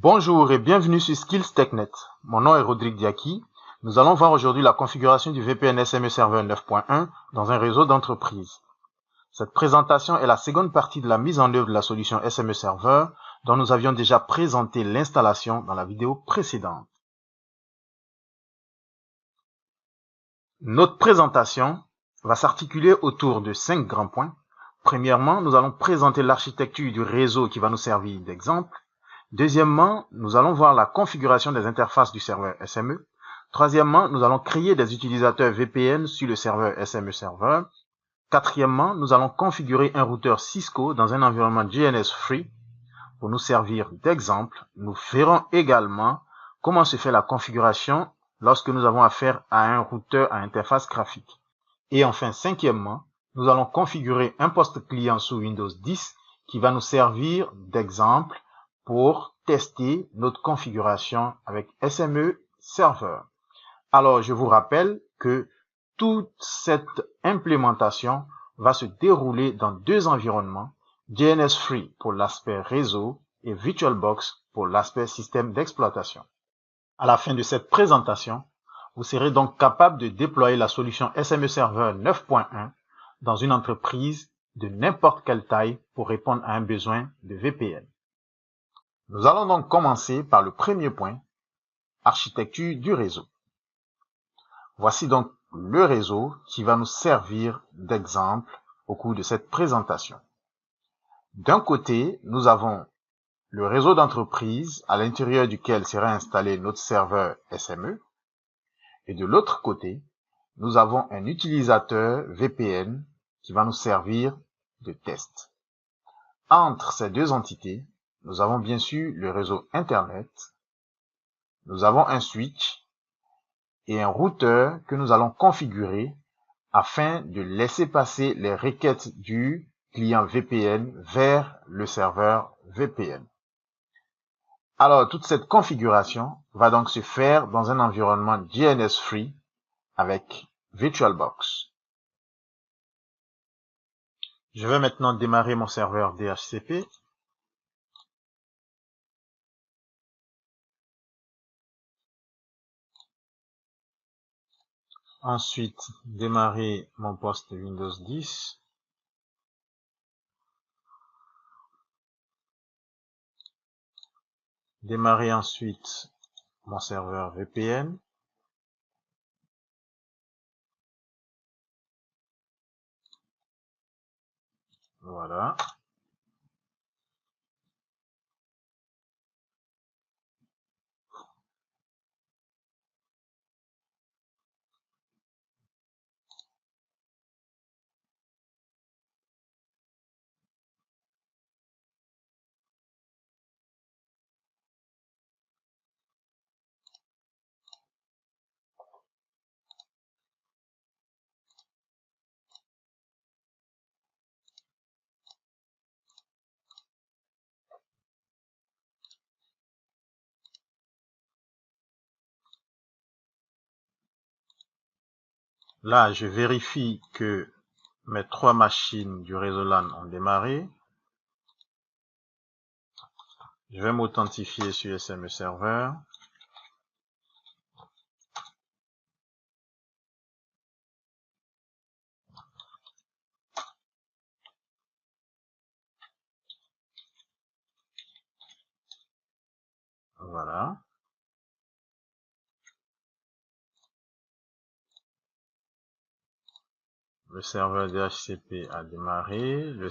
Bonjour et bienvenue sur Skills TechNet. Mon nom est Rodrigue Diaki. Nous allons voir aujourd'hui la configuration du VPN SME Server 9.1 dans un réseau d'entreprise. Cette présentation est la seconde partie de la mise en œuvre de la solution SME Server dont nous avions déjà présenté l'installation dans la vidéo précédente. Notre présentation va s'articuler autour de 5 grands points. Premièrement, nous allons présenter l'architecture du réseau qui va nous servir d'exemple. Deuxièmement, nous allons voir la configuration des interfaces du serveur SME. Troisièmement, nous allons créer des utilisateurs VPN sur le serveur SME Server. Quatrièmement, nous allons configurer un routeur Cisco dans un environnement DNS Free. Pour nous servir d'exemple, nous verrons également comment se fait la configuration lorsque nous avons affaire à un routeur à interface graphique. Et enfin, cinquièmement, nous allons configurer un poste client sous Windows 10 qui va nous servir d'exemple pour tester notre configuration avec SME Server. Alors, je vous rappelle que toute cette implémentation va se dérouler dans deux environnements, DNS Free pour l'aspect réseau et VirtualBox pour l'aspect système d'exploitation. À la fin de cette présentation, vous serez donc capable de déployer la solution SME Server 9.1 dans une entreprise de n'importe quelle taille pour répondre à un besoin de VPN. Nous allons donc commencer par le premier point, architecture du réseau. Voici donc le réseau qui va nous servir d'exemple au cours de cette présentation. D'un côté, nous avons le réseau d'entreprise à l'intérieur duquel sera installé notre serveur SME. Et de l'autre côté, nous avons un utilisateur VPN qui va nous servir de test. Entre ces deux entités, nous avons bien sûr le réseau Internet, nous avons un switch et un routeur que nous allons configurer afin de laisser passer les requêtes du client VPN vers le serveur VPN. Alors, toute cette configuration va donc se faire dans un environnement DNS Free avec VirtualBox. Je vais maintenant démarrer mon serveur DHCP. Ensuite, démarrer mon poste Windows 10. Démarrer ensuite mon serveur VPN. Voilà. Là, je vérifie que mes 3 machines du réseau LAN ont démarré. Je vais m'authentifier sur SME Server. Voilà. Le serveur DHCP a démarré. Le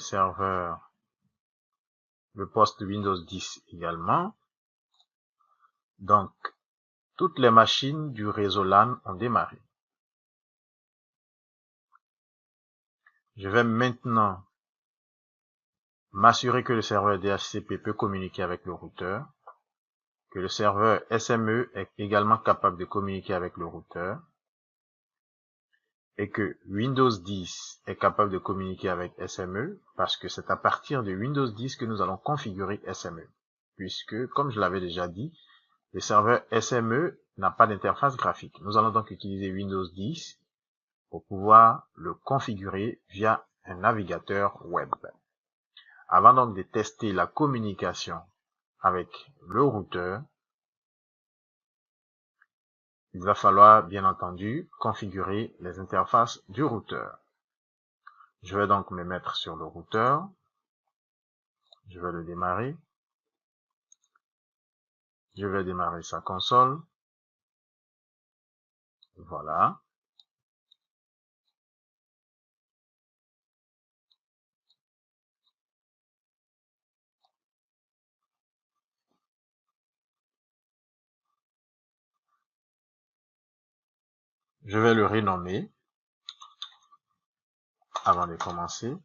poste Windows 10 également. Donc, toutes les machines du réseau LAN ont démarré. Je vais maintenant m'assurer que le serveur DHCP peut communiquer avec le routeur, que le serveur SME est également capable de communiquer avec le routeur, et que Windows 10 est capable de communiquer avec SME, parce que c'est à partir de Windows 10 que nous allons configurer SME, puisque, comme je l'avais déjà dit, le serveur SME n'a pas d'interface graphique. Nous allons donc utiliser Windows 10 pour pouvoir le configurer via un navigateur web. Avant donc de tester la communication avec le routeur, il va falloir bien entendu configurer les interfaces du routeur. Je vais donc me mettre sur le routeur. Je vais le démarrer. Je vais démarrer sa console. Voilà. Je vais le renommer avant de commencer.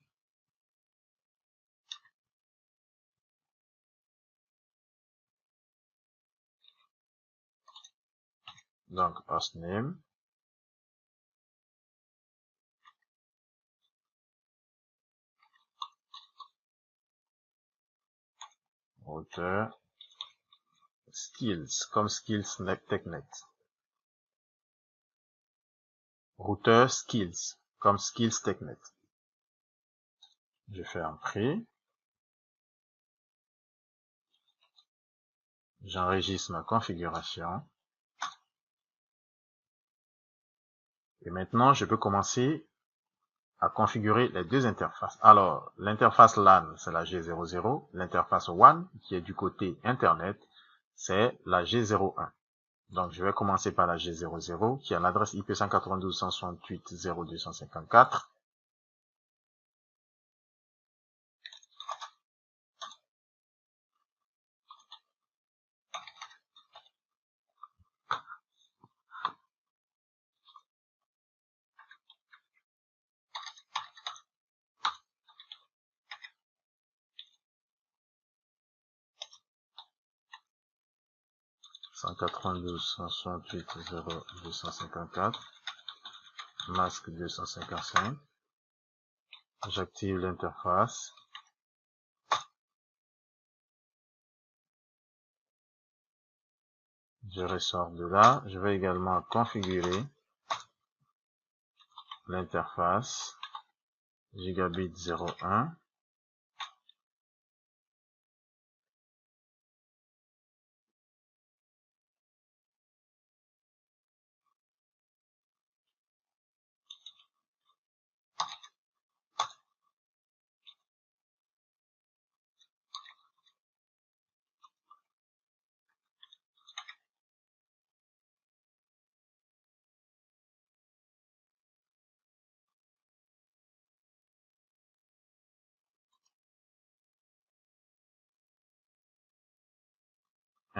Donc, hostname. Routeur. Skills, comme Skills TechNet. Routeur Skills, comme Skills TechNet. Je fais un prix. J'enregistre ma configuration. Et maintenant, je peux commencer à configurer les deux interfaces. Alors, l'interface LAN, c'est la G00. L'interface WAN, qui est du côté Internet, c'est la G01. Donc, je vais commencer par la G00, qui a l'adresse IP 192.168.0.254. Masque 255. J'active l'interface. Je ressors de là. Je vais également configurer l'interface Gigabit 01.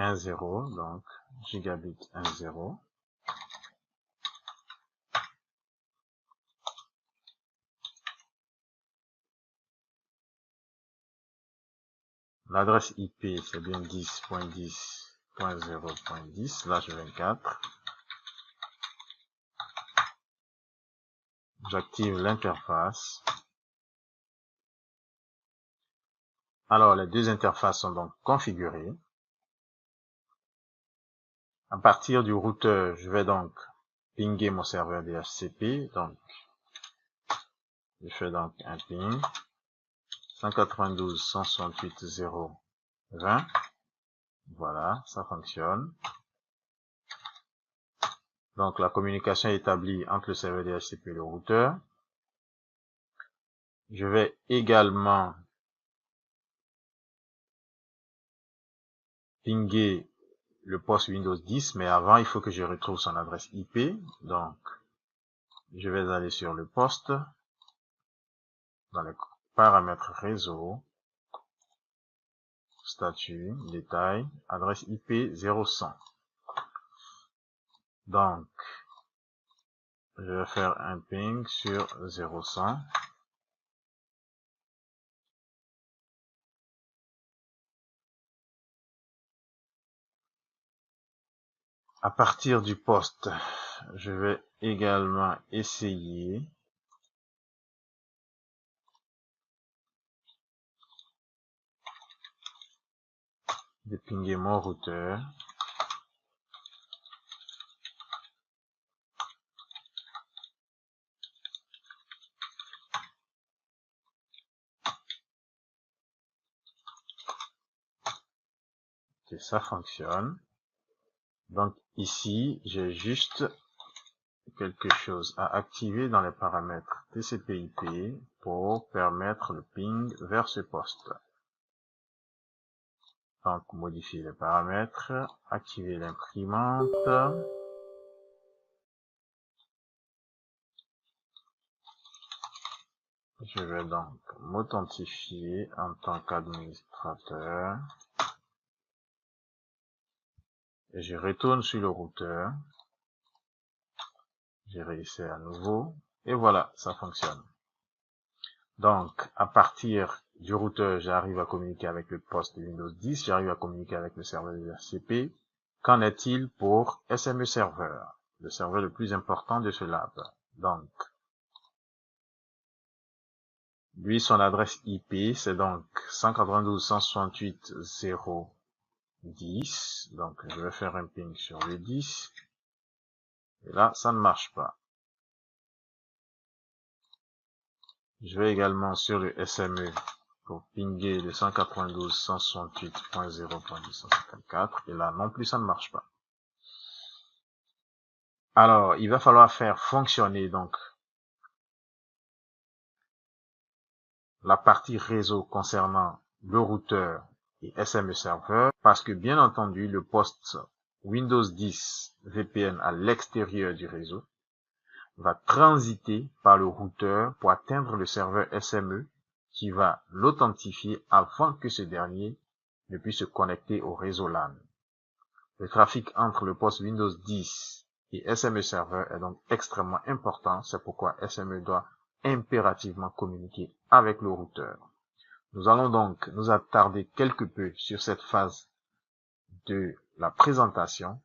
Donc Gigabit 1.0. L'adresse IP, c'est bien 10.10.0.10/24. J'active l'interface. Alors, les deux interfaces sont donc configurées. À partir du routeur, je vais donc pinguer mon serveur DHCP. Donc, je fais donc un ping 192.168.0.20. Voilà, ça fonctionne. Donc, la communication est établie entre le serveur DHCP et le routeur. Je vais également pinguer le poste Windows 10, mais avant, il faut que je retrouve son adresse IP. Donc, je vais aller sur le poste, dans les paramètres réseau, statut, détail, adresse IP 0100. Donc, je vais faire un ping sur 0100. À partir du poste, je vais également essayer de pinguer mon routeur. que ça fonctionne. Donc ici, j'ai juste quelque chose à activer dans les paramètres TCP/IP pour permettre le ping vers ce poste. Donc, modifier les paramètres, activer l'imprimante. Je vais donc m'authentifier en tant qu'administrateur. Et je retourne sur le routeur. Je réessaie à nouveau. Et voilà, ça fonctionne. Donc, à partir du routeur, j'arrive à communiquer avec le poste de Windows 10, j'arrive à communiquer avec le serveur de DHCP. Qu'en est-il pour SME Server, le serveur le plus important de ce lab? Donc, lui, son adresse IP, c'est donc 192.168.0.10. Donc, je vais faire un ping sur le 10. Et là, ça ne marche pas. Je vais également sur le SME pour pinguer le 192.168.0.254. Et là, non plus, ça ne marche pas. Alors, il va falloir faire fonctionner donc la partie réseau concernant le routeur et SME Server, parce que bien entendu, le poste Windows 10 VPN à l'extérieur du réseau va transiter par le routeur pour atteindre le serveur SME qui va l'authentifier avant que ce dernier ne puisse se connecter au réseau LAN. Le trafic entre le poste Windows 10 et SME Server est donc extrêmement important, c'est pourquoi SME doit impérativement communiquer avec le routeur. Nous allons donc nous attarder quelque peu sur cette phase de la présentation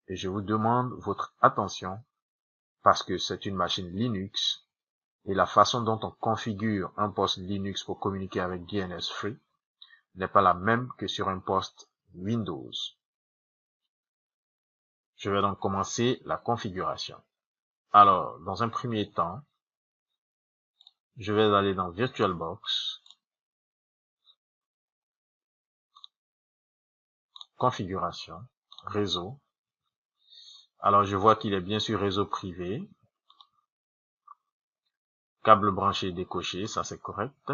et je vous demande votre attention parce que c'est une machine Linux et la façon dont on configure un poste Linux pour communiquer avec DNS Free n'est pas la même que sur un poste Windows. Je vais donc commencer la configuration. Alors, dans un premier temps, je vais aller dans VirtualBox, configuration, réseau. Alors, je vois qu'il est bien sûr réseau privé. Câble branché décoché, ça c'est correct.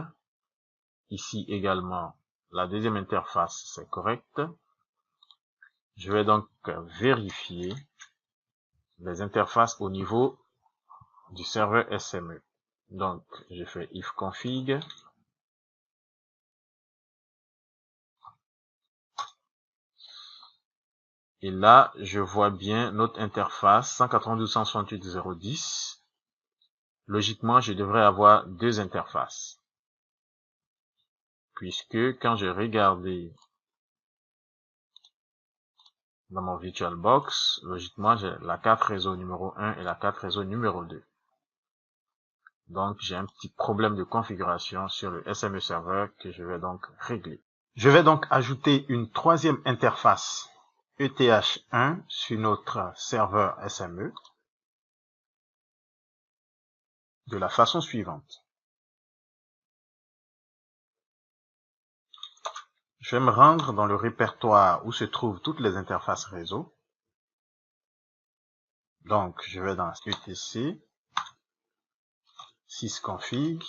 Ici également, la deuxième interface, c'est correct. Je vais donc vérifier les interfaces au niveau du serveur SME. Donc, je fais ifconfig. Et là, je vois bien notre interface 192.168.0.10. Logiquement, je devrais avoir deux interfaces. Puisque quand j'ai regardé dans mon VirtualBox, logiquement, j'ai la carte réseau numéro 1 et la carte réseau numéro 2. Donc, j'ai un petit problème de configuration sur le SME Server que je vais donc régler. Je vais donc ajouter une troisième interface ETH1 sur notre serveur SME de la façon suivante. Je vais me rendre dans le répertoire où se trouvent toutes les interfaces réseau. Donc, je vais dans etc, sysconfig,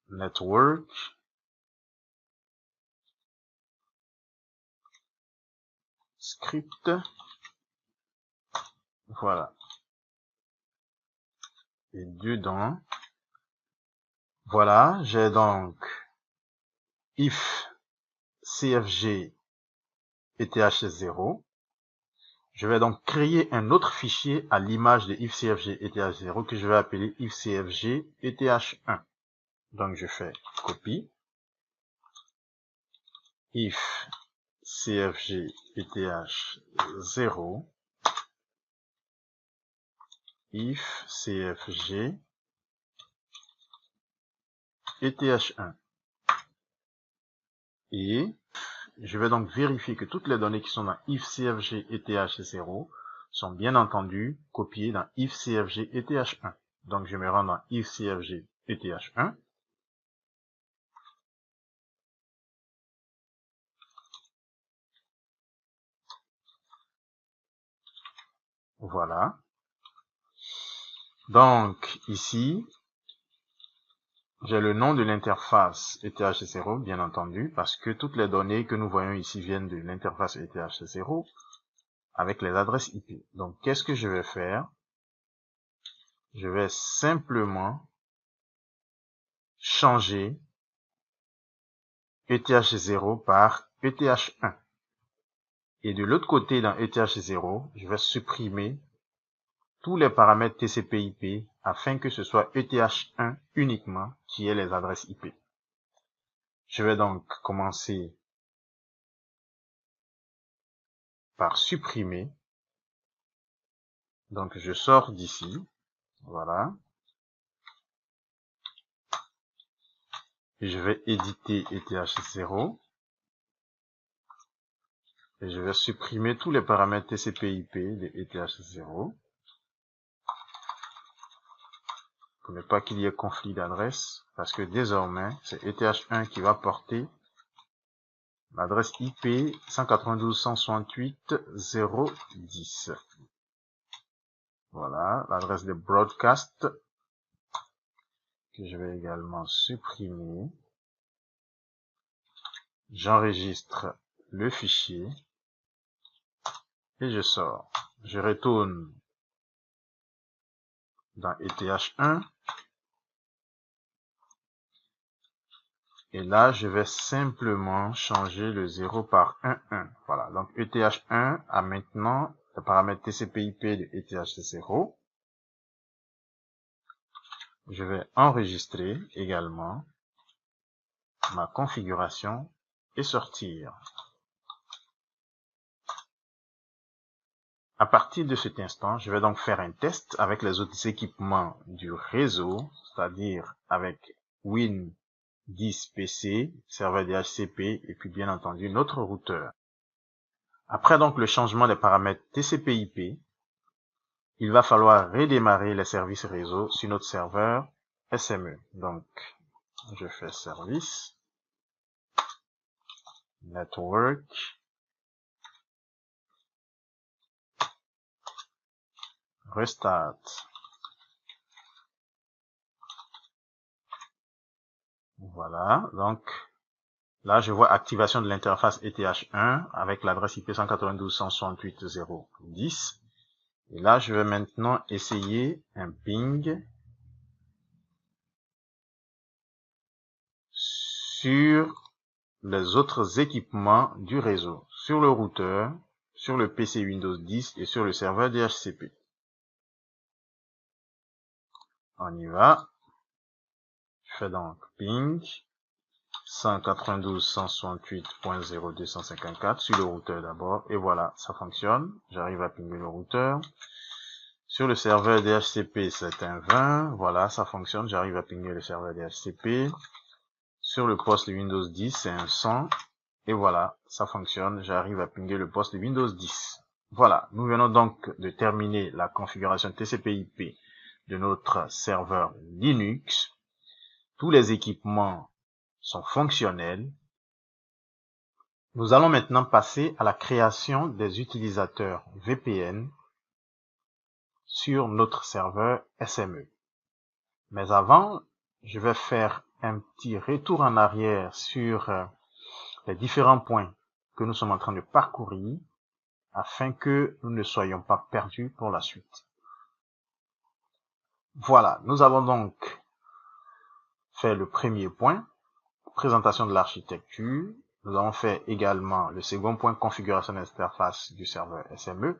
network, script, voilà. Et dedans, voilà, j'ai donc if cfg eth0. Je vais donc créer un autre fichier à l'image de ifcfg eth0 que je vais appeler ifcfg eth1. Donc je fais copie, if cfg eth0, if cfg eth1. Et je vais donc vérifier que toutes les données qui sont dans ifcfg eth0 sont bien entendu copiées dans ifcfg eth1. Donc je me rends dans ifcfg eth1. Voilà. Donc, ici, j'ai le nom de l'interface ETH0, bien entendu, parce que toutes les données que nous voyons ici viennent de l'interface ETH0 avec les adresses IP. Donc, qu'est-ce que je vais faire? Je vais simplement changer ETH0 par ETH1. Et de l'autre côté, dans ETH0, je vais supprimer tous les paramètres TCP/IP afin que ce soit ETH1 uniquement qui ait les adresses IP. Je vais donc commencer par supprimer. Donc je sors d'ici. Voilà. Et je vais éditer ETH0. Et je vais supprimer tous les paramètres TCP/IP de ETH0. Pour ne pas qu'il y ait conflit d'adresse. Parce que désormais, c'est ETH1 qui va porter l'adresse IP 192.168.0.10. Voilà, l'adresse de broadcast que je vais également supprimer. J'enregistre le fichier et je sors. Je retourne dans ETH1 et là je vais simplement changer le 0 par 1. Voilà, donc ETH1 a maintenant le paramètre TCP/IP de ETH0. Je vais enregistrer également ma configuration et sortir. À partir de cet instant, je vais donc faire un test avec les autres équipements du réseau, c'est-à-dire avec Win10 PC, serveur DHCP et puis bien entendu notre routeur. Après donc le changement des paramètres TCP/IP, il va falloir redémarrer les services réseau sur notre serveur SME. Donc, je fais service, network, restart. Voilà, donc là je vois activation de l'interface ETH1 avec l'adresse IP 192.168.0.10. Et là je vais maintenant essayer un ping sur les autres équipements du réseau, sur le routeur, sur le PC Windows 10 et sur le serveur DHCP. On y va. Je fais donc ping 192.168.0.254 sur le routeur d'abord, et voilà, ça fonctionne. J'arrive à pinguer le routeur. Sur le serveur DHCP, c'est un 20, voilà, ça fonctionne. J'arrive à pinguer le serveur DHCP. Sur le poste Windows 10, c'est un 100, et voilà, ça fonctionne. J'arrive à pinguer le poste Windows 10. Voilà, nous venons donc de terminer la configuration TCP/IP de notre serveur Linux. Tous les équipements sont fonctionnels. Nous allons maintenant passer à la création des utilisateurs VPN sur notre serveur SME. Mais avant, je vais faire un petit retour en arrière sur les différents points que nous sommes en train de parcourir afin que nous ne soyons pas perdus pour la suite. Voilà, nous avons donc fait le premier point, présentation de l'architecture. Nous avons fait également le second point, configuration d'interface du serveur SME.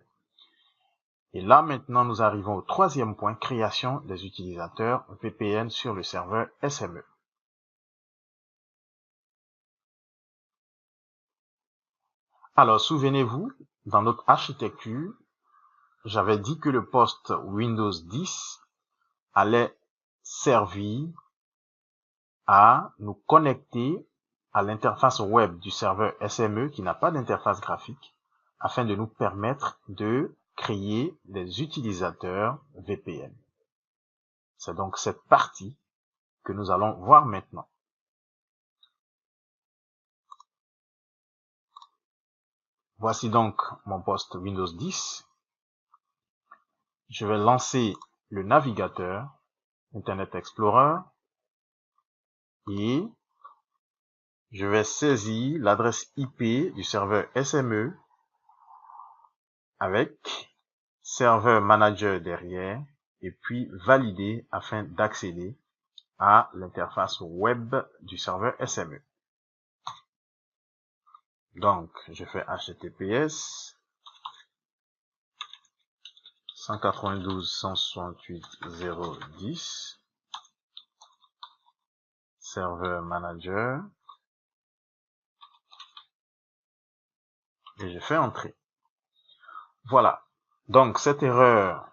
Et là, maintenant, nous arrivons au troisième point, création des utilisateurs VPN sur le serveur SME. Alors, souvenez-vous, dans notre architecture, j'avais dit que le poste Windows 10 allait servir à nous connecter à l'interface web du serveur SME qui n'a pas d'interface graphique, afin de nous permettre de créer des utilisateurs VPN. C'est donc cette partie que nous allons voir maintenant. Voici donc mon poste Windows 10. je vais lancer le navigateur Internet Explorer et je vais saisir l'adresse IP du serveur SME avec serveur manager derrière et puis valider afin d'accéder à l'interface web du serveur SME. Donc, je fais HTTPS 192.168.0.10 serveur manager et je fais entrer. Voilà. Donc, cette erreur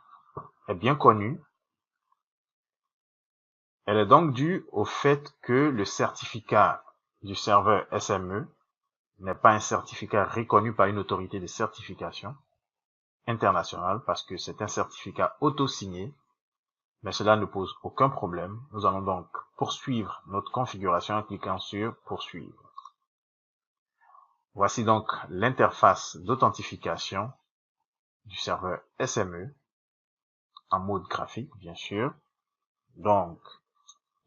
est bien connue. Elle est donc due au fait que le certificat du serveur SME n'est pas un certificat reconnu par une autorité de certification internationale parce que c'est un certificat auto-signé, mais cela ne pose aucun problème. Nous allons donc poursuivre notre configuration en cliquant sur poursuivre. Voici donc l'interface d'authentification du serveur SME en mode graphique, bien sûr. Donc,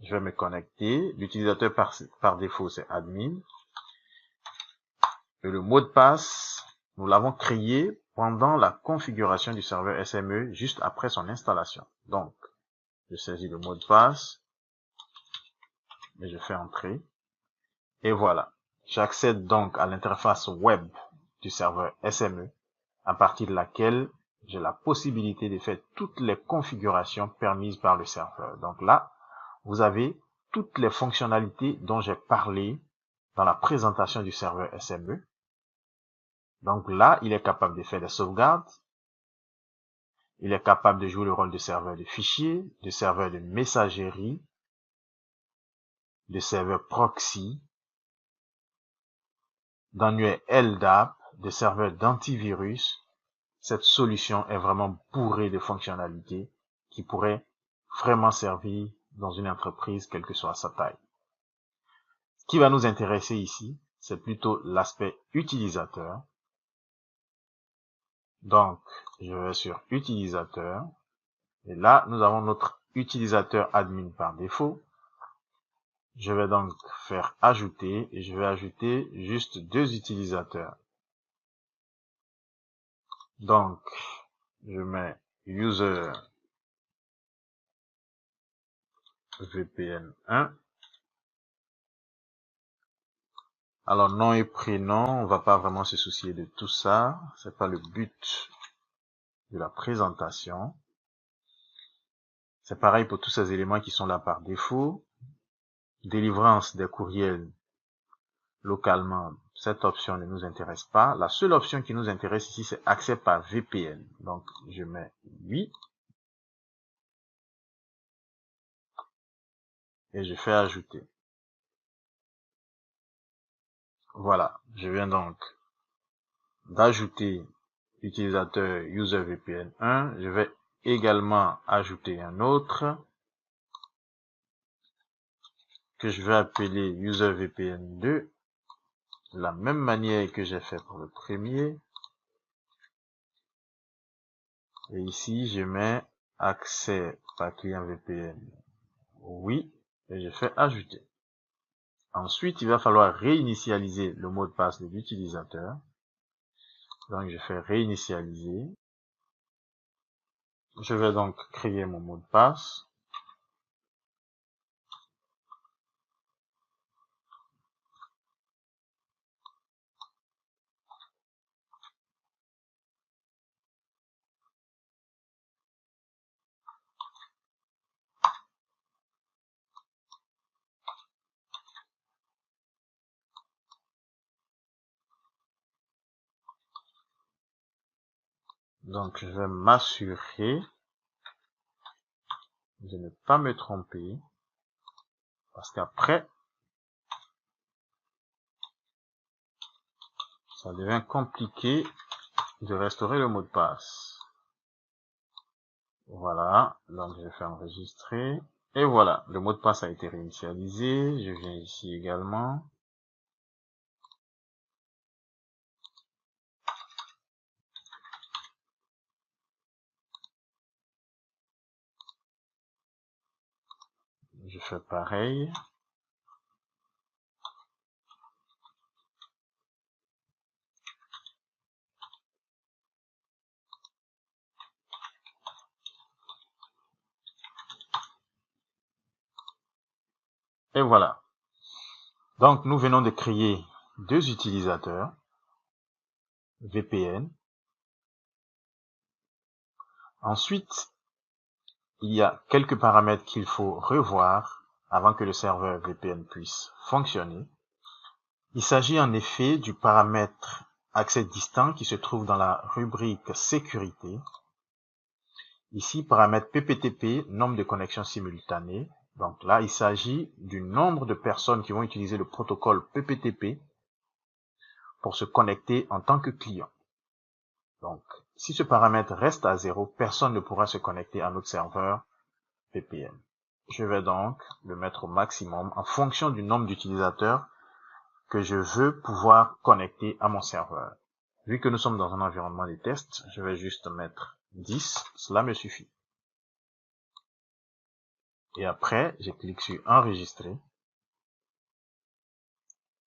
je vais me connecter. L'utilisateur par défaut, c'est admin. Et le mot de passe, nous l'avons créé pendant la configuration du serveur SME, juste après son installation. Donc, je saisis le mot de passe et je fais entrer. Et voilà. J'accède donc à l'interface web du serveur SME, à partir de laquelle j'ai la possibilité de faire toutes les configurations permises par le serveur. Donc là, vous avez toutes les fonctionnalités dont j'ai parlé dans la présentation du serveur SME. Donc là, il est capable de faire des sauvegardes. Il est capable de jouer le rôle de serveur de fichiers, de serveur de messagerie, de serveur proxy, d'annuaire LDAP, de serveur d'antivirus. Cette solution est vraiment bourrée de fonctionnalités qui pourraient vraiment servir dans une entreprise, quelle que soit sa taille. Ce qui va nous intéresser ici, c'est plutôt l'aspect utilisateur. Donc, je vais sur utilisateur. Et là, nous avons notre utilisateur admin par défaut. Je vais donc faire ajouter et je vais ajouter juste 2 utilisateurs. Donc, je mets user VPN 1. Alors, nom et prénom, on va pas vraiment se soucier de tout ça. C'est pas le but de la présentation. C'est pareil pour tous ces éléments qui sont là par défaut. Délivrance des courriels localement, cette option ne nous intéresse pas. La seule option qui nous intéresse ici, c'est accès par VPN. Donc, je mets oui. Et je fais ajouter. Voilà, je viens donc d'ajouter l'utilisateur userVPN 1. Je vais également ajouter un autre que je vais appeler userVPN 2. De la même manière que j'ai fait pour le premier. Et ici, je mets accès par client VPN. Oui. Et je fais ajouter. Ensuite, il va falloir réinitialiser le mot de passe de l'utilisateur. Donc, je fais réinitialiser. Je vais donc créer mon mot de passe. Donc, je vais m'assurer de ne pas me tromper. Parce qu'après, ça devient compliqué de restaurer le mot de passe. Voilà. Donc, je fais enregistrer. Et voilà. Le mot de passe a été réinitialisé. Je viens ici également. je fais pareil. Et voilà. Donc, nous venons de créer deux utilisateurs VPN. Ensuite, il y a quelques paramètres qu'il faut revoir avant que le serveur VPN puisse fonctionner. Il s'agit en effet du paramètre accès distant qui se trouve dans la rubrique sécurité. Ici, paramètre PPTP, nombre de connexions simultanées. Donc là, il s'agit du nombre de personnes qui vont utiliser le protocole PPTP pour se connecter en tant que client. Donc, si ce paramètre reste à 0, personne ne pourra se connecter à notre serveur VPN. Je vais donc le mettre au maximum en fonction du nombre d'utilisateurs que je veux pouvoir connecter à mon serveur. Vu que nous sommes dans un environnement de test, je vais juste mettre 10, cela me suffit. Et après, je clique sur enregistrer.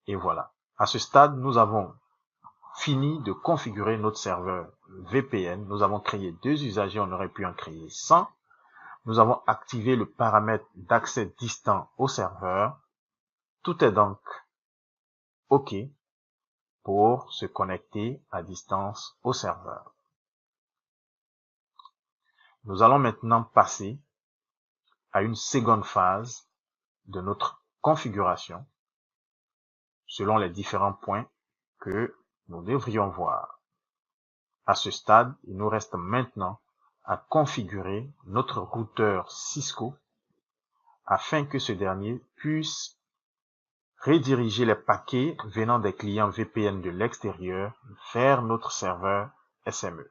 Et voilà. À ce stade, nous avons fini de configurer notre serveur VPN. Nous avons créé deux usagers, on aurait pu en créer 100. Nous avons activé le paramètre d'accès distant au serveur. Tout est donc OK pour se connecter à distance au serveur. Nous allons maintenant passer à une seconde phase de notre configuration selon les différents points que nous devrions voir. À ce stade, il nous reste maintenant à configurer notre routeur Cisco afin que ce dernier puisse rediriger les paquets venant des clients VPN de l'extérieur vers notre serveur SME.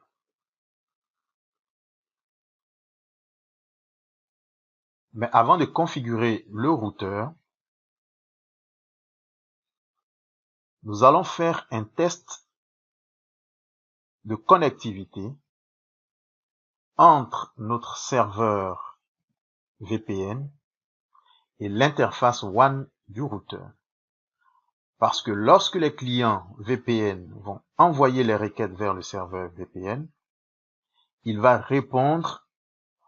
Mais avant de configurer le routeur, nous allons faire un test de connectivité entre notre serveur VPN et l'interface WAN du routeur. Parce que lorsque les clients VPN vont envoyer les requêtes vers le serveur VPN, il va répondre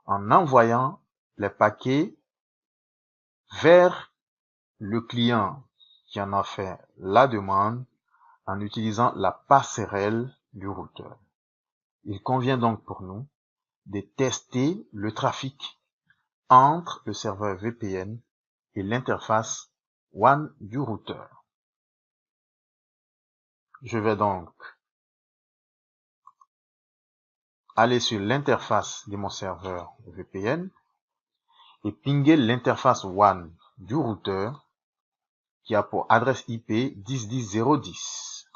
en envoyant les paquets vers le client qui en a fait la demande en utilisant la passerelle du routeur. Il convient donc pour nous de tester le trafic entre le serveur VPN et l'interface WAN du routeur. Je vais donc aller sur l'interface de mon serveur VPN et pinguer l'interface WAN du routeur qui a pour adresse IP 10.10.0.10.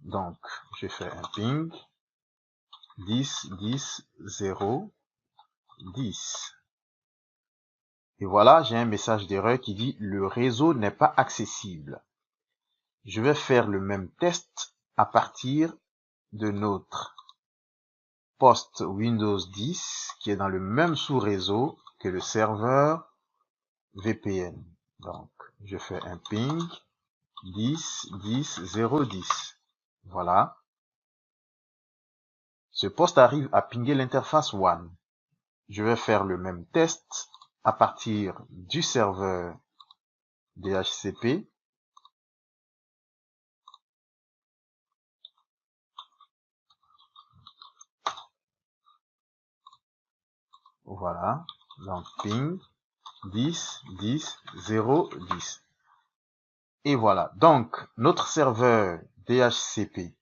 Donc, je fais un ping 10.10.0.10. Et voilà, j'ai un message d'erreur qui dit « Le réseau n'est pas accessible ». Je vais faire le même test à partir de notre poste Windows 10 qui est dans le même sous-réseau que le serveur VPN. Donc, je fais un ping 10.10.0.10. Voilà. Ce poste arrive à pinguer l'interface WAN. Je vais faire le même test à partir du serveur DHCP. Voilà. Donc, ping 10.10.0.10. Et voilà. Donc, notre serveur DHCP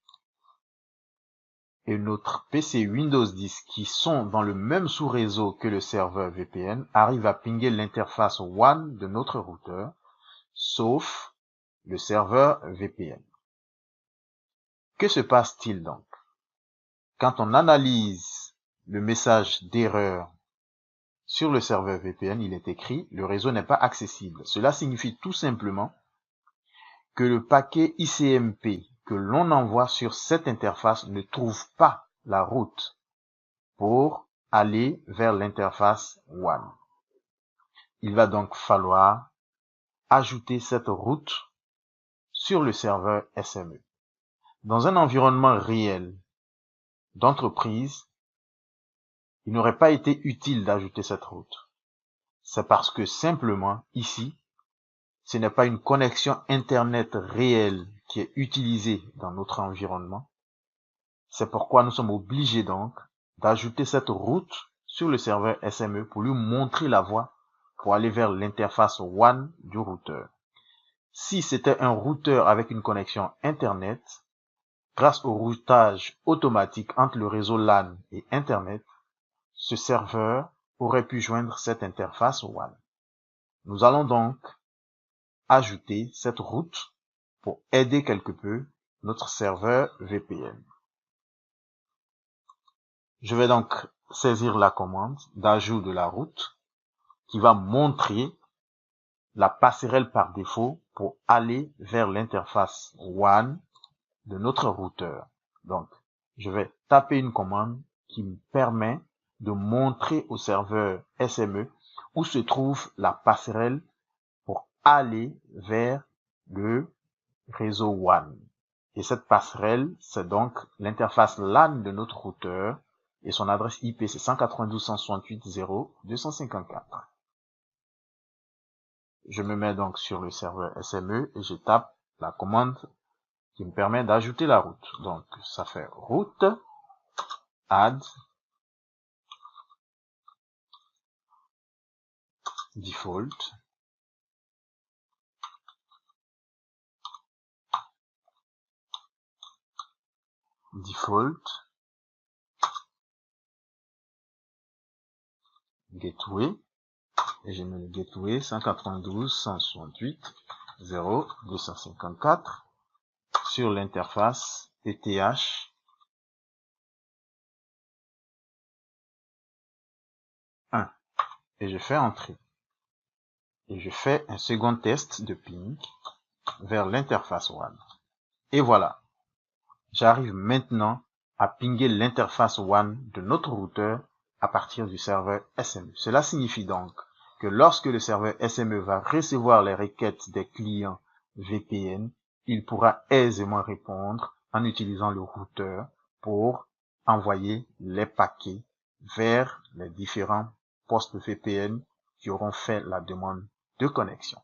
et notre PC Windows 10 qui sont dans le même sous-réseau que le serveur VPN arrivent à pinguer l'interface WAN de notre routeur, sauf le serveur VPN. Que se passe-t-il donc? Quand on analyse le message d'erreur sur le serveur VPN, il est écrit « Le réseau n'est pas accessible ». Cela signifie tout simplement que le paquet ICMP que l'on envoie sur cette interface ne trouve pas la route pour aller vers l'interface WAN. il va donc falloir ajouter cette route sur le serveur SME. Dans un environnement réel d'entreprise, il n'aurait pas été utile d'ajouter cette route. C'est parce que simplement, ici, ce n'est pas une connexion Internet réelle qui est utilisée dans notre environnement. C'est pourquoi nous sommes obligés donc d'ajouter cette route sur le serveur SME pour lui montrer la voie pour aller vers l'interface WAN du routeur. Si c'était un routeur avec une connexion Internet, grâce au routage automatique entre le réseau LAN et Internet, ce serveur aurait pu joindre cette interface WAN. Nous allons donc ajouter cette route pour aider quelque peu notre serveur VPN. Je vais donc saisir la commande d'ajout de la route qui va montrer la passerelle par défaut pour aller vers l'interface WAN de notre routeur. Donc, je vais taper une commande qui me permet de montrer au serveur SME où se trouve la passerelle pour aller vers le réseau WAN. Et cette passerelle, c'est donc l'interface LAN de notre routeur et son adresse IP c'est 192.168.0.254. Je me mets donc sur le serveur SME et je tape la commande qui me permet d'ajouter la route. Donc, ça fait route add default gateway et je mets le gateway 192.168.0.254 sur l'interface ETH 1 et je fais entrer. Et je fais un second test de ping vers l'interface WAN. Et voilà, j'arrive maintenant à pinguer l'interface WAN de notre routeur à partir du serveur SME. Cela signifie donc que lorsque le serveur SME va recevoir les requêtes des clients VPN, il pourra aisément répondre en utilisant le routeur pour envoyer les paquets vers les différents postes VPN qui auront fait la demande de connexion.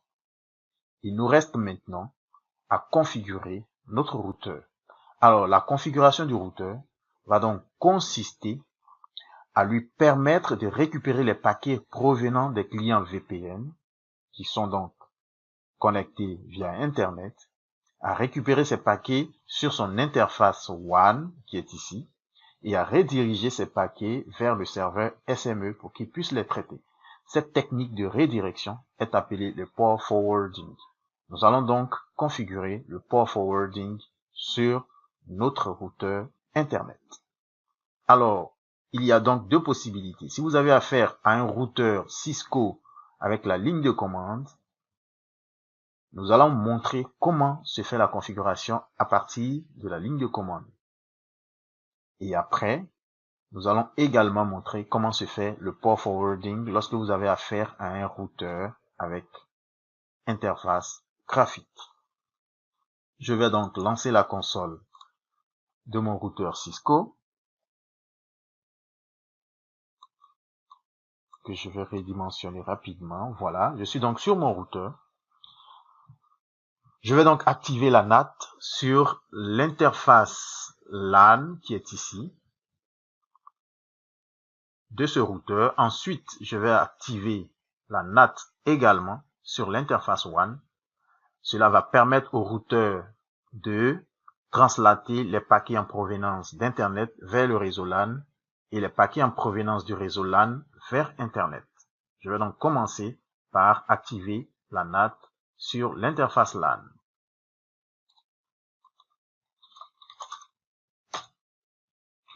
Il nous reste maintenant à configurer notre routeur. Alors, la configuration du routeur va donc consister à lui permettre de récupérer les paquets provenant des clients VPN, qui sont donc connectés via Internet, à récupérer ces paquets sur son interface WAN, qui est ici, et à rediriger ces paquets vers le serveur SME pour qu'il puisse les traiter. Cette technique de redirection est appelée le port forwarding. Nous allons donc configurer le port forwarding sur notre routeur Internet. Alors, il y a donc deux possibilités. Si vous avez affaire à un routeur Cisco avec la ligne de commande, nous allons montrer comment se fait la configuration à partir de la ligne de commande. Et après, nous allons également montrer comment se fait le port forwarding lorsque vous avez affaire à un routeur avec interface graphique. Je vais donc lancer la console de mon routeur Cisco, que je vais redimensionner rapidement. Voilà, je suis donc sur mon routeur. Je vais donc activer la NAT sur l'interface LAN qui est ici de ce routeur. Ensuite, je vais activer la NAT également sur l'interface WAN. Cela va permettre au routeur de translater les paquets en provenance d'Internet vers le réseau LAN et les paquets en provenance du réseau LAN vers Internet. Je vais donc commencer par activer la NAT sur l'interface LAN.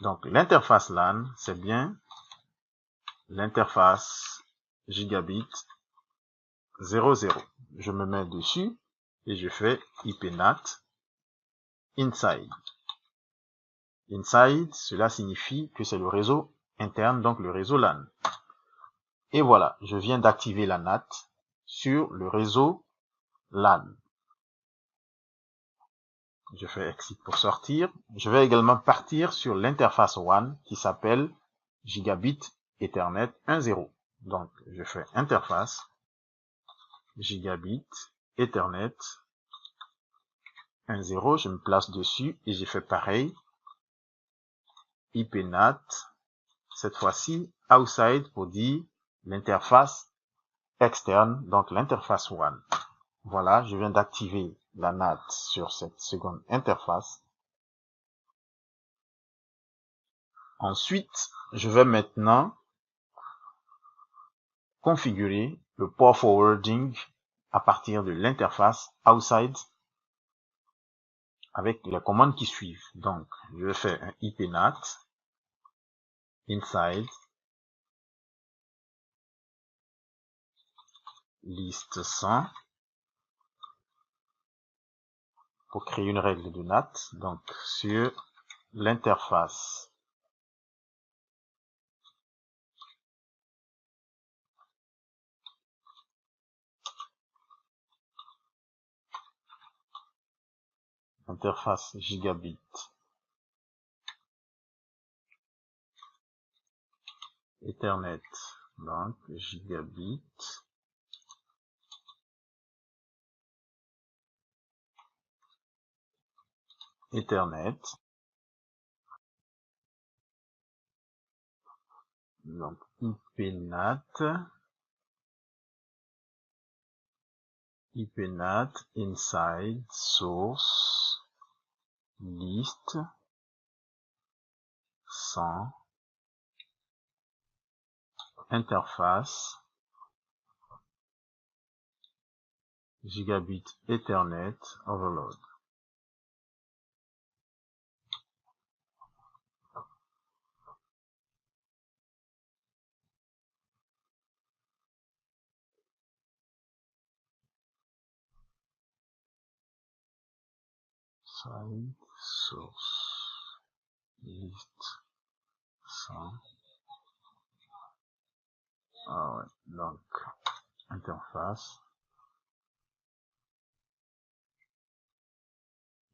Donc l'interface LAN, c'est bien l'interface gigabit 00. Je me mets dessus et je fais IPNAT inside. Inside, cela signifie que c'est le réseau interne, donc le réseau LAN. Et voilà, je viens d'activer la NAT sur le réseau LAN. Je fais exit pour sortir. Je vais également partir sur l'interface WAN qui s'appelle Gigabit Ethernet 1.0. Donc, je fais interface Gigabit Ethernet 1.0. Je me place dessus et j'ai fait pareil. IP NAT. Cette fois-ci, outside pour dire l'interface externe, donc l'interface WAN. Voilà, je viens d'activer la NAT sur cette seconde interface. Ensuite, je vais maintenant configurer le port forwarding à partir de l'interface outside avec les commandes qui suivent. Donc, je vais faire un IP NAT inside list 100 pour créer une règle de NAT. Donc, sur l'interface Gigabit Ethernet, donc Gigabit Ethernet, donc IP NAT inside source list 100 interface Gigabit Ethernet overload. Side source list 100. Ah ouais, donc interface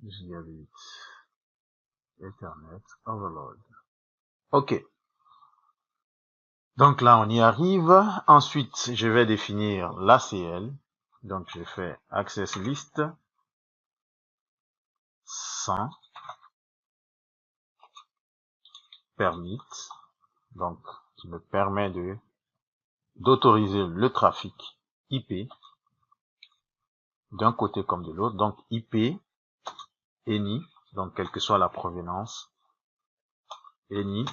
Gigabit Ethernet overload. Ok. Donc là, on y arrive. Ensuite, je vais définir l'ACL. Donc, je fais access list 100 permit. Donc, qui me permet d'autoriser le trafic IP d'un côté comme de l'autre. Donc, IP any, donc quelle que soit la provenance, any,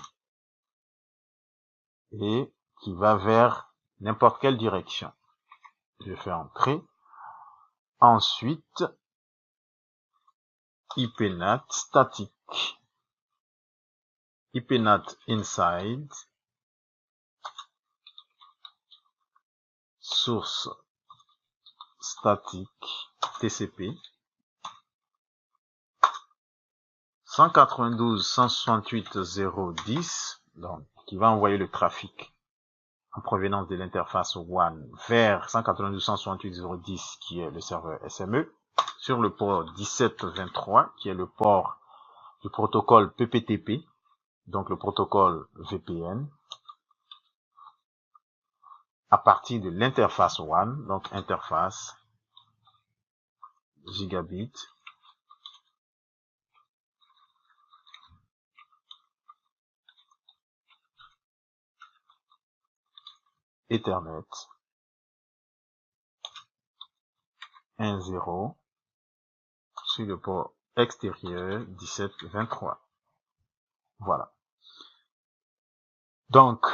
et qui va vers n'importe quelle direction. Je fais entrer. Ensuite, IP NAT statique. IP NAT inside source statique TCP 192.168.0.10, donc qui va envoyer le trafic en provenance de l'interface WAN vers 192.168.0.10 qui est le serveur SME sur le port 1723 qui est le port du protocole PPTP, donc le protocole VPN, à partir de l'interface WAN, donc interface Gigabit Ethernet 1.0 sur le port extérieur 1723. Voilà. Donc,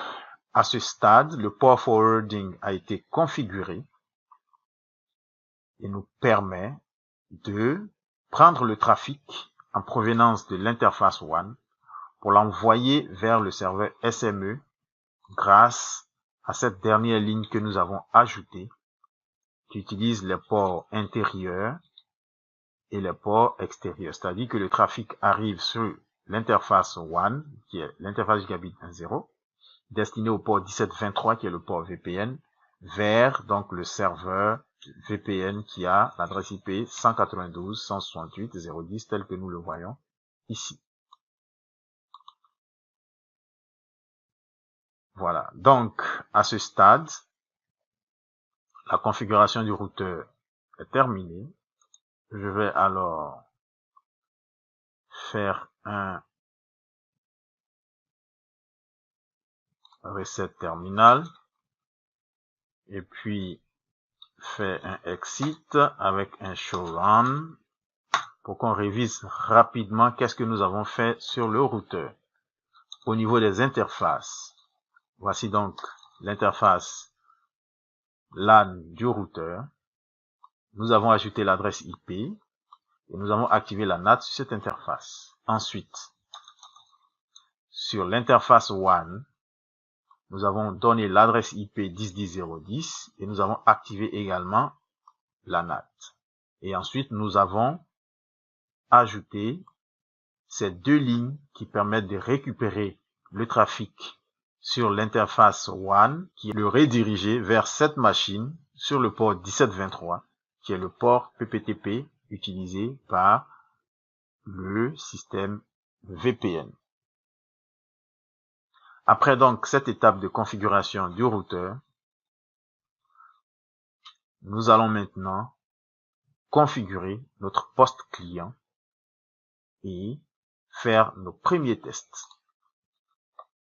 à ce stade, le port forwarding a été configuré et nous permet de prendre le trafic en provenance de l'interface WAN pour l'envoyer vers le serveur SME grâce à cette dernière ligne que nous avons ajoutée qui utilise les ports intérieurs et les ports extérieurs. C'est-à-dire que le trafic arrive sur l'interface WAN, qui est l'interface Gigabit 1.0, destiné au port 1723 qui est le port VPN vers donc le serveur VPN qui a l'adresse IP 192.168.0.10 tel que nous le voyons ici. Voilà, donc à ce stade, la configuration du routeur est terminée. Je vais alors faire un reset terminal et puis faire un exit avec un show run pour qu'on révise rapidement qu'est-ce que nous avons fait sur le routeur. Au niveau des interfaces, voici donc l'interface LAN du routeur. Nous avons ajouté l'adresse IP et nous avons activé la NAT sur cette interface. Ensuite, sur l'interface WAN, nous avons donné l'adresse IP 10.10.0.10 et nous avons activé également la NAT. Et ensuite, nous avons ajouté ces deux lignes qui permettent de récupérer le trafic sur l'interface WAN qui est le rediriger vers cette machine sur le port 1723 qui est le port PPTP utilisé par le système VPN. Après donc cette étape de configuration du routeur, nous allons maintenant configurer notre poste client et faire nos premiers tests.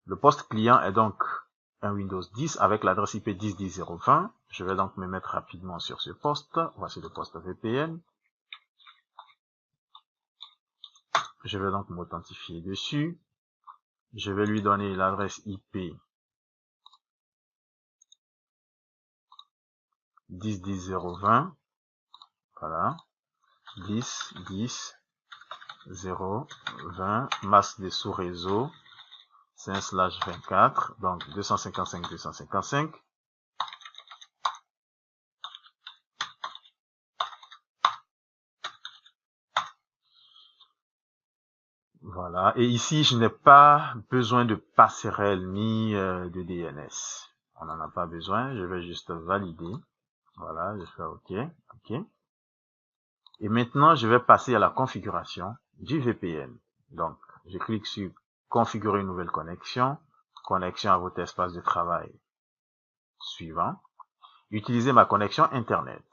Le poste client est donc un Windows 10 avec l'adresse IP 10.10.0.20. Je vais donc me mettre rapidement sur ce poste. Voici le poste VPN. Je vais donc m'authentifier dessus. Je vais lui donner l'adresse IP 10.10.0.20. Voilà. 10.10.0.20. Masque des sous-réseaux. 5/24. Donc 255.255. Voilà, et ici je n'ai pas besoin de passerelle ni de DNS. On n'en a pas besoin, je vais juste valider. Voilà, je fais OK. Et maintenant je vais passer à la configuration du VPN. Donc je clique sur configurer une nouvelle connexion, connexion à votre espace de travail suivant. Utiliser ma connexion Internet.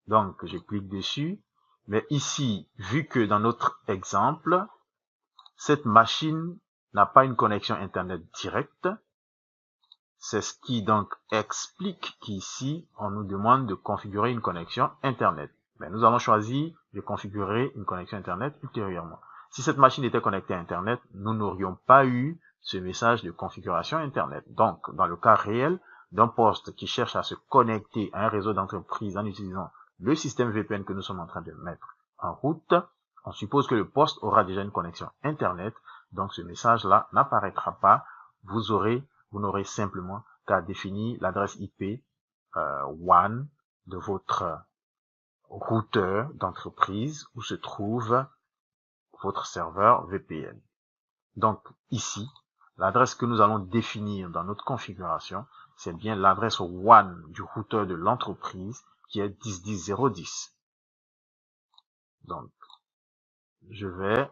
Donc je clique dessus, mais ici, vu que dans notre exemple, cette machine n'a pas une connexion Internet directe. C'est ce qui donc explique qu'ici, on nous demande de configurer une connexion Internet. Mais nous allons choisir de configurer une connexion Internet ultérieurement. Si cette machine était connectée à Internet, nous n'aurions pas eu ce message de configuration Internet. Donc, dans le cas réel d'un poste qui cherche à se connecter à un réseau d'entreprise en utilisant le système VPN que nous sommes en train de mettre en route, on suppose que le poste aura déjà une connexion Internet, donc ce message-là n'apparaîtra pas. Vous n'aurez simplement qu'à définir l'adresse IP WAN de votre routeur d'entreprise où se trouve votre serveur VPN. Donc ici, l'adresse que nous allons définir dans notre configuration, c'est bien l'adresse WAN du routeur de l'entreprise qui est 10.10.0.10. Donc, je vais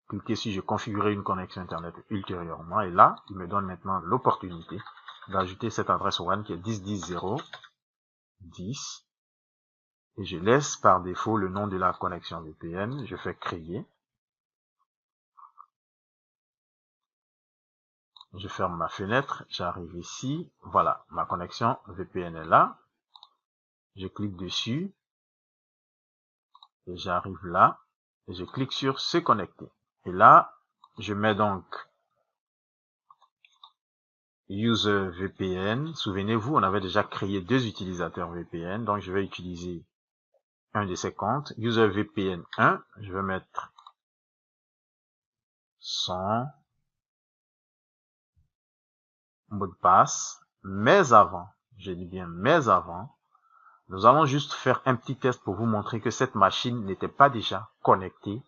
cliquer sur « Je configurer une connexion Internet ultérieurement » et là, il me donne maintenant l'opportunité d'ajouter cette adresse WAN qui est 10.10.0.10 et je laisse par défaut le nom de la connexion VPN. Je fais « Créer ». Je ferme ma fenêtre, j'arrive ici, voilà, ma connexion VPN est là. Je clique dessus et j'arrive là et je clique sur « Se connecter ». Et là, je mets donc User VPN. Souvenez-vous, on avait déjà créé deux utilisateurs VPN. Donc, je vais utiliser un de ces comptes. User VPN 1. Je vais mettre son mot de passe. Mais avant, je dis bien mais avant, nous allons juste faire un petit test pour vous montrer que cette machine n'était pas déjà connectée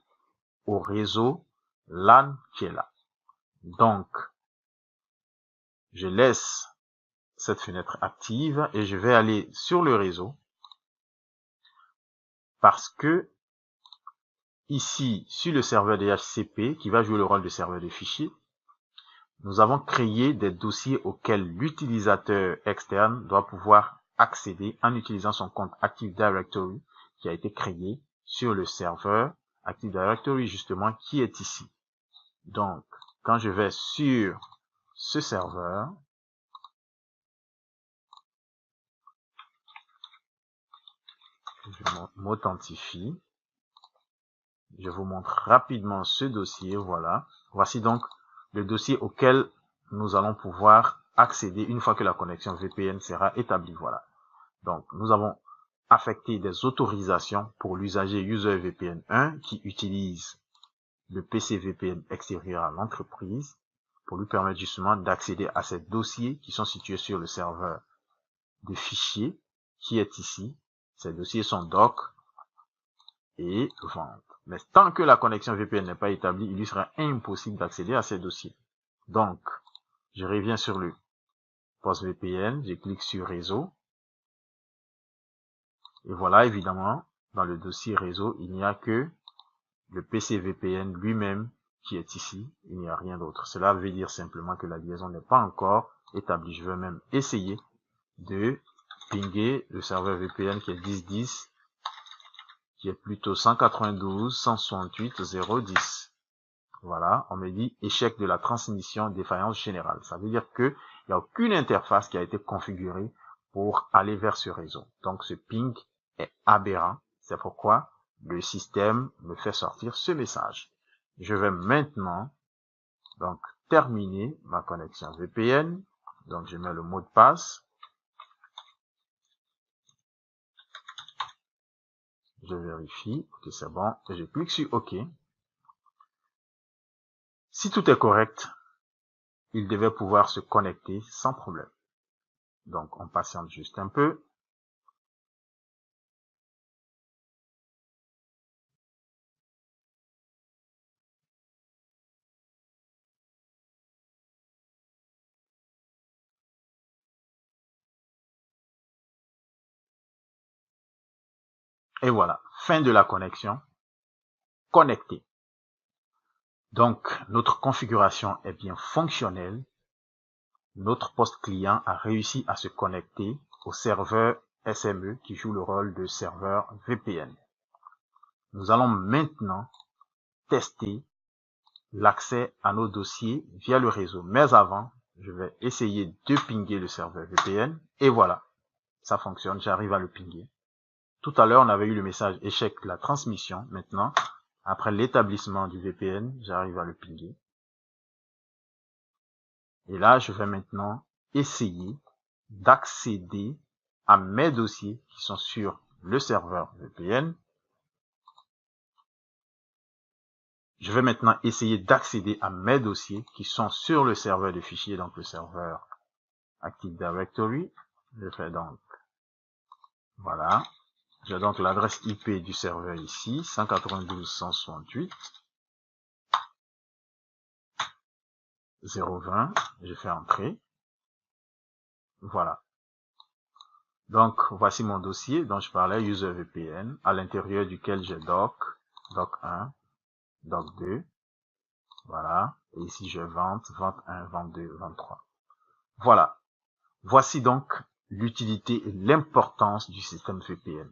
au réseau LAN qui est là. Donc, Je laisse cette fenêtre active et je vais aller sur le réseau parce que ici, sur le serveur DHCP qui va jouer le rôle de serveur de fichiers, nous avons créé des dossiers auxquels l'utilisateur externe doit pouvoir accéder en utilisant son compte Active Directory qui a été créé sur le serveur Active Directory justement qui est ici. Donc, quand je vais sur ce serveur, je m'authentifie. Je vous montre rapidement ce dossier, voilà. Voici donc le dossier auquel nous allons pouvoir accéder une fois que la connexion VPN sera établie, voilà. Donc, nous avons affecté des autorisations pour l'usager User VPN 1 qui utilise le PC VPN extérieur à l'entreprise pour lui permettre justement d'accéder à ces dossiers qui sont situés sur le serveur de fichiers qui est ici. Ces dossiers sont doc et vente. Mais tant que la connexion VPN n'est pas établie, il lui sera impossible d'accéder à ces dossiers. Donc, je reviens sur le poste VPN, je clique sur réseau. Et voilà, évidemment, dans le dossier réseau, il n'y a que le PC VPN lui-même qui est ici. Il n'y a rien d'autre. Cela veut dire simplement que la liaison n'est pas encore établie. Je vais même essayer de pinguer le serveur VPN qui est 10.10, qui est plutôt 192.168.0.10. Voilà, on me dit échec de la transmission, défaillance générale. Ça veut dire que il n'y a aucune interface qui a été configurée pour aller vers ce réseau. Donc ce ping est aberrant. C'est pourquoi le système me fait sortir ce message. Je vais maintenant donc terminer ma connexion VPN. Donc je mets le mot de passe. Je vérifie que c'est bon et je clique sur OK. Si tout est correct, il devait pouvoir se connecter sans problème. Donc, on patiente juste un peu. Et voilà, fin de la connexion. Connecté. Donc, notre configuration est bien fonctionnelle. Notre poste client a réussi à se connecter au serveur SME qui joue le rôle de serveur VPN. Nous allons maintenant tester l'accès à nos dossiers via le réseau. Mais avant, je vais essayer de pinguer le serveur VPN. Et voilà, ça fonctionne, j'arrive à le pinguer. Tout à l'heure, on avait eu le message échec de la transmission. Maintenant, après l'établissement du VPN, j'arrive à le pinguer. Et là, je vais maintenant essayer d'accéder à mes dossiers qui sont sur le serveur VPN. Je vais maintenant essayer d'accéder à mes dossiers qui sont sur le serveur de fichiers, donc le serveur Active Directory. Je fais donc, voilà. J'ai donc l'adresse IP du serveur ici, 192.168.0.20. Je fais entrer. Voilà. Donc, voici mon dossier dont je parlais, User VPN, à l'intérieur duquel j'ai doc 1, doc 2. Voilà. Et ici, j'ai vente 1, vente 2, vente 3. Voilà. Voici donc l'utilité et l'importance du système VPN.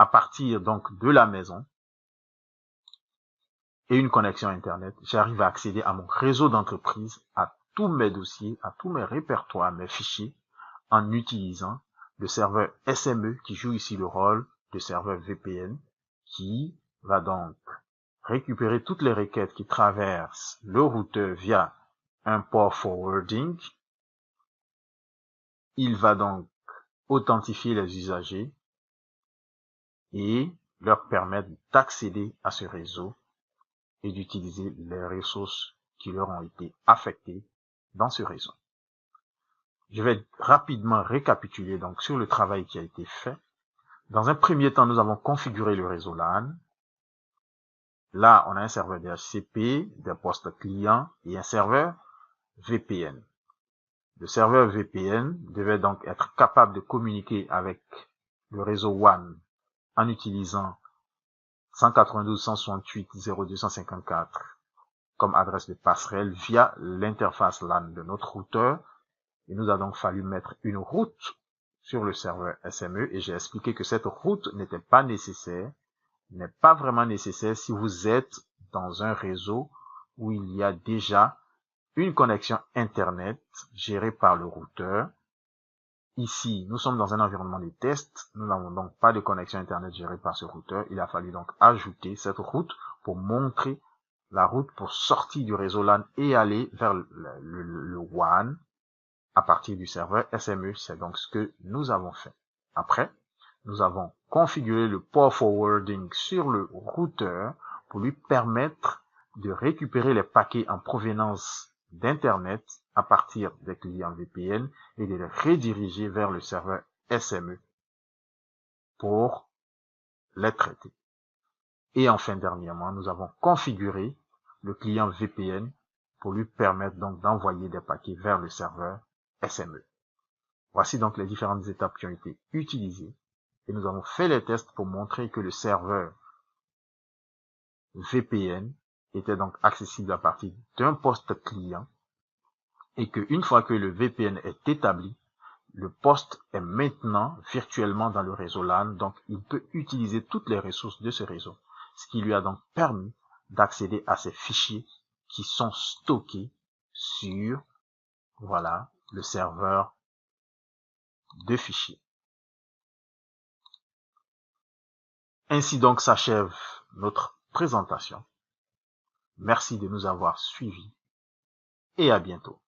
À partir donc de la maison et une connexion Internet, j'arrive à accéder à mon réseau d'entreprise, à tous mes dossiers, à tous mes répertoires, mes fichiers, en utilisant le serveur SME qui joue ici le rôle de serveur VPN, qui va donc récupérer toutes les requêtes qui traversent le routeur via un port forwarding. Il va donc authentifier les usagers et leur permettre d'accéder à ce réseau et d'utiliser les ressources qui leur ont été affectées dans ce réseau. Je vais rapidement récapituler donc sur le travail qui a été fait. Dans un premier temps, nous avons configuré le réseau LAN. Là, on a un serveur DHCP, des postes clients et un serveur VPN. Le serveur VPN devait donc être capable de communiquer avec le réseau WAN en utilisant 192.168.0.254 comme adresse de passerelle via l'interface LAN de notre routeur. Il nous a donc fallu mettre une route sur le serveur SME et j'ai expliqué que cette route n'est pas vraiment nécessaire si vous êtes dans un réseau où il y a déjà une connexion Internet gérée par le routeur. Ici, nous sommes dans un environnement de test. Nous n'avons donc pas de connexion Internet gérée par ce routeur. Il a fallu donc ajouter cette route pour montrer la route pour sortir du réseau LAN et aller vers le WAN à partir du serveur SME. C'est donc ce que nous avons fait. Après, nous avons configuré le port forwarding sur le routeur pour lui permettre de récupérer les paquets en provenance d'Internet à partir des clients VPN et de les rediriger vers le serveur SME pour les traiter. Et enfin, dernièrement, nous avons configuré le client VPN pour lui permettre donc d'envoyer des paquets vers le serveur SME. Voici donc les différentes étapes qui ont été utilisées et nous avons fait les tests pour montrer que le serveur VPN était donc accessible à partir d'un poste client et qu'une fois que le VPN est établi, le poste est maintenant virtuellement dans le réseau LAN, donc il peut utiliser toutes les ressources de ce réseau, ce qui lui a donc permis d'accéder à ces fichiers qui sont stockés sur, voilà, le serveur de fichiers. Ainsi donc s'achève notre présentation. Merci de nous avoir suivis et à bientôt.